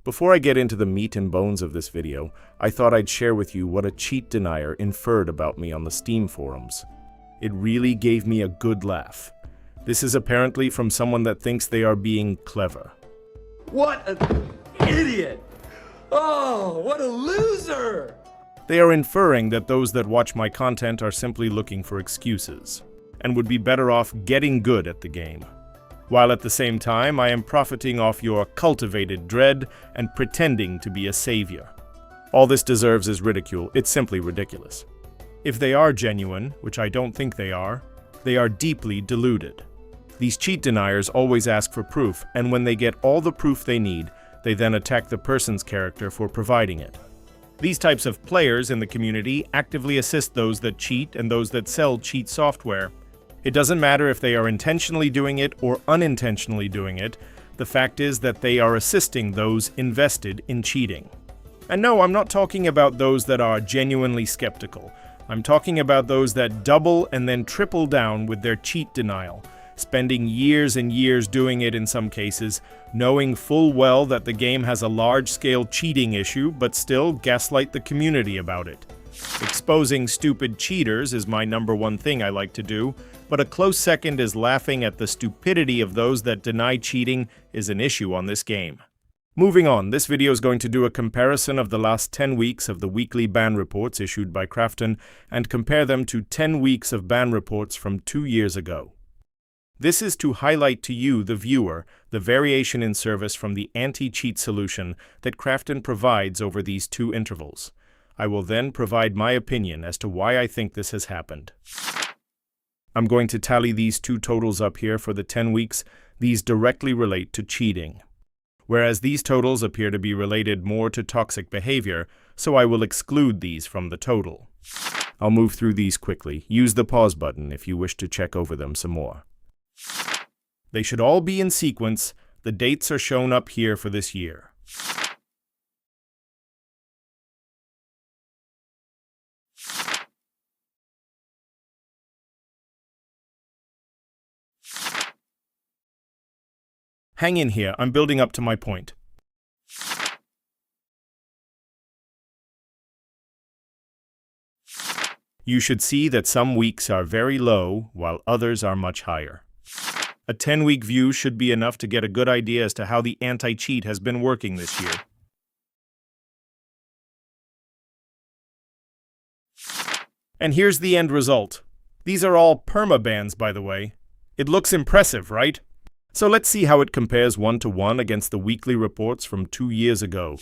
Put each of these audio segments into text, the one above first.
Before I get into the meat and bones of this video, I thought I'd share with you what a cheat denier inferred about me on the Steam forums. It really gave me a good laugh. This is apparently from someone that thinks they are being clever. What an idiot! Oh, what a loser! They are inferring that those that watch my content are simply looking for excuses, and would be better off getting good at the game. While at the same time, I am profiting off your cultivated dread and pretending to be a savior. All this deserves is ridicule. It's simply ridiculous. If they are genuine, which I don't think they are deeply deluded. These cheat deniers always ask for proof, and when they get all the proof they need, they then attack the person's character for providing it. These types of players in the community actively assist those that cheat and those that sell cheat software. It doesn't matter if they are intentionally doing it or unintentionally doing it, the fact is that they are assisting those invested in cheating. And no, I'm not talking about those that are genuinely skeptical. I'm talking about those that double and then triple down with their cheat denial, spending years and years doing it in some cases, knowing full well that the game has a large-scale cheating issue, but still gaslight the community about it. Exposing stupid cheaters is my #1 thing I like to do, but a close second is laughing at the stupidity of those that deny cheating is an issue on this game. Moving on, this video is going to do a comparison of the last 10 weeks of the weekly ban reports issued by Krafton and compare them to 10 weeks of ban reports from 2 years ago. This is to highlight to you, the viewer, the variation in service from the anti-cheat solution that Krafton provides over these 2 intervals. I will then provide my opinion as to why I think this has happened. I'm going to tally these 2 totals up here for the 10 weeks. These directly relate to cheating, whereas these totals appear to be related more to toxic behavior, so I will exclude these from the total. I'll move through these quickly. Use the pause button if you wish to check over them some more. They should all be in sequence. The dates are shown up here for this year. Hang in here, I'm building up to my point. You should see that some weeks are very low, while others are much higher. A 10-week view should be enough to get a good idea as to how the anti-cheat has been working this year. And here's the end result. These are all perma-bans, by the way. It looks impressive, right? So let's see how it compares 1-to-1 against the weekly reports from 2 years ago.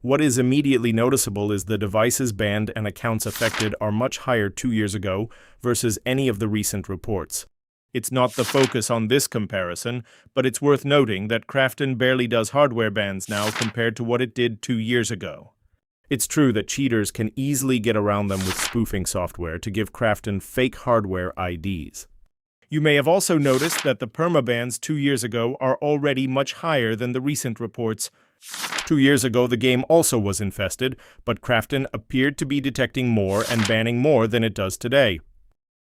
What is immediately noticeable is the devices banned and accounts affected are much higher 2 years ago versus any of the recent reports. It's not the focus on this comparison, but it's worth noting that Krafton barely does hardware bans now compared to what it did 2 years ago. It's true that cheaters can easily get around them with spoofing software to give Krafton fake hardware IDs. You may have also noticed that the permabans 2 years ago are already much higher than the recent reports. 2 years ago, the game also was infested, but Krafton appeared to be detecting more and banning more than it does today.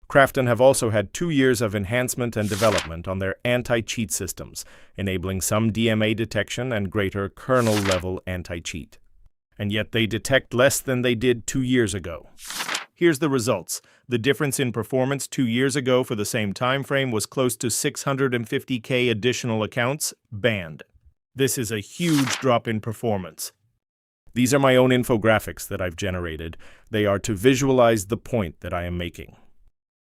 Krafton have also had 2 years of enhancement and development on their anti-cheat systems, enabling some DMA detection and greater kernel-level anti-cheat. And yet they detect less than they did 2 years ago. Here's the results. The difference in performance 2 years ago for the same time frame was close to 650K additional accounts banned. This is a huge drop in performance. These are my own infographics that I've generated. They are to visualize the point that I am making.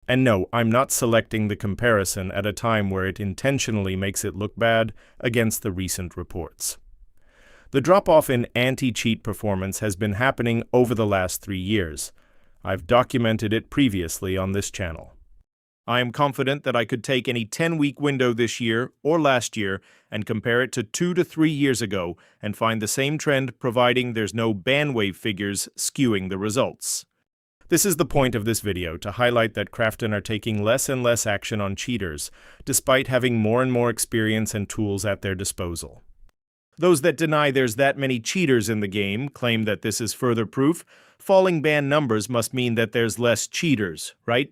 And no, I'm not selecting the comparison at a time where it intentionally makes it look bad against the recent reports. The drop-off in anti-cheat performance has been happening over the last 3 years. I've documented it previously on this channel. I am confident that I could take any 10-week window this year or last year and compare it to 2 to 3 years ago and find the same trend, providing there's no ban wave figures skewing the results. This is the point of this video, to highlight that Krafton are taking less and less action on cheaters, despite having more and more experience and tools at their disposal. Those that deny there's that many cheaters in the game claim that this is further proof. Falling ban numbers must mean that there's less cheaters, right?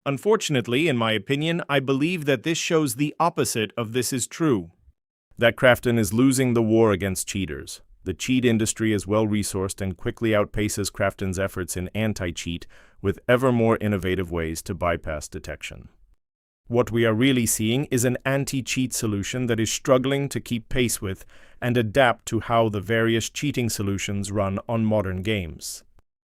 Unfortunately, in my opinion, I believe that this shows the opposite of this is true. That Krafton is losing the war against cheaters. The cheat industry is well-resourced and quickly outpaces Krafton's efforts in anti-cheat with ever more innovative ways to bypass detection. What we are really seeing is an anti-cheat solution that is struggling to keep pace with and adapt to how the various cheating solutions run on modern games.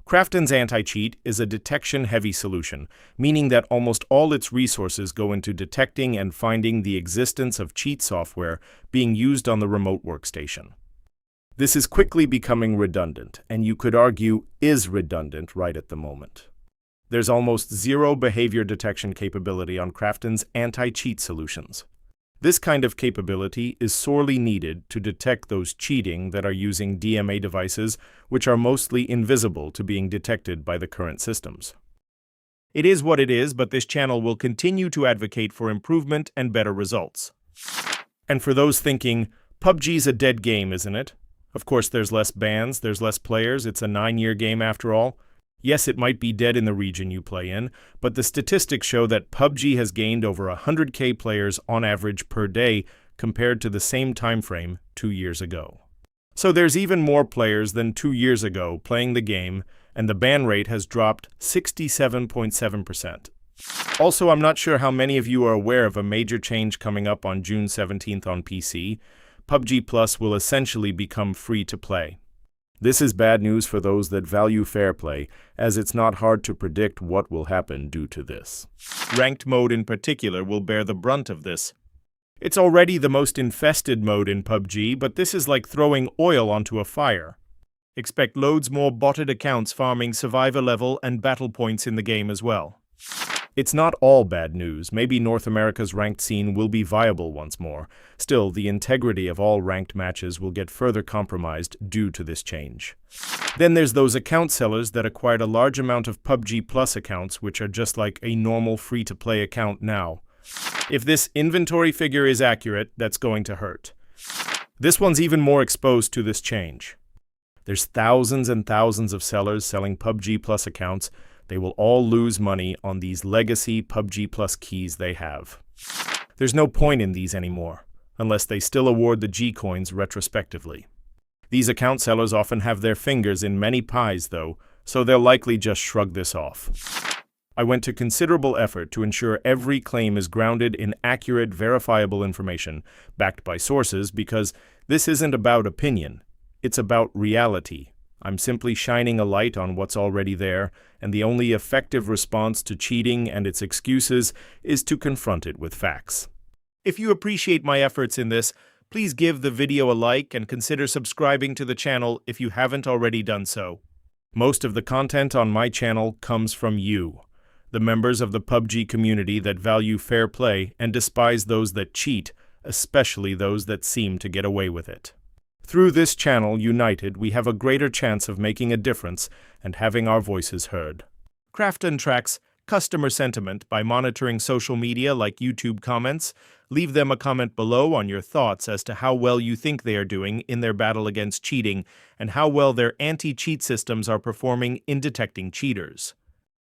Krafton's anti-cheat is a detection-heavy solution, meaning that almost all its resources go into detecting and finding the existence of cheat software being used on the remote workstation. This is quickly becoming redundant, and you could argue is redundant right at the moment. There's almost zero behavior detection capability on Krafton's anti-cheat solutions. This kind of capability is sorely needed to detect those cheating that are using DMA devices, which are mostly invisible to being detected by the current systems. It is what it is, but this channel will continue to advocate for improvement and better results. And for those thinking, PUBG's a dead game, isn't it? Of course, there's less bans, there's less players, it's a 9-year game after all. Yes, it might be dead in the region you play in, but the statistics show that PUBG has gained over 100K players on average per day compared to the same time frame 2 years ago. So there's even more players than 2 years ago playing the game, and the ban rate has dropped 67.7%. Also, I'm not sure how many of you are aware of a major change coming up on June 17th on PC. PUBG Plus will essentially become free to play. This is bad news for those that value fair play, as it's not hard to predict what will happen due to this. Ranked mode in particular will bear the brunt of this. It's already the most infested mode in PUBG, but this is like throwing oil onto a fire. Expect loads more botted accounts farming survivor level and battle points in the game as well. It's not all bad news. Maybe North America's ranked scene will be viable once more. Still, the integrity of all ranked matches will get further compromised due to this change. Then there's those account sellers that acquired a large amount of PUBG Plus accounts, which are just like a normal free-to-play account now. If this inventory figure is accurate, that's going to hurt. This one's even more exposed to this change. There's thousands and thousands of sellers selling PUBG Plus accounts. They will all lose money on these legacy PUBG Plus keys they have. There's no point in these anymore, unless they still award the G-coins retrospectively. These account sellers often have their fingers in many pies, though, so they'll likely just shrug this off. I went to considerable effort to ensure every claim is grounded in accurate, verifiable information, backed by sources, because this isn't about opinion, it's about reality. I'm simply shining a light on what's already there, and the only effective response to cheating and its excuses is to confront it with facts. If you appreciate my efforts in this, please give the video a like and consider subscribing to the channel if you haven't already done so. Most of the content on my channel comes from you, the members of the PUBG community that value fair play and despise those that cheat, especially those that seem to get away with it. Through this channel, united, we have a greater chance of making a difference and having our voices heard. Krafton tracks customer sentiment by monitoring social media like YouTube comments. Leave them a comment below on your thoughts as to how well you think they are doing in their battle against cheating and how well their anti-cheat systems are performing in detecting cheaters.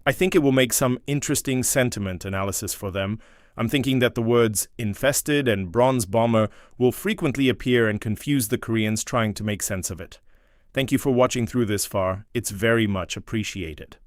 I think it will make some interesting sentiment analysis for them. I'm thinking that the words infested and bronze bomber will frequently appear and confuse the Koreans trying to make sense of it. Thank you for watching through this far. It's very much appreciated.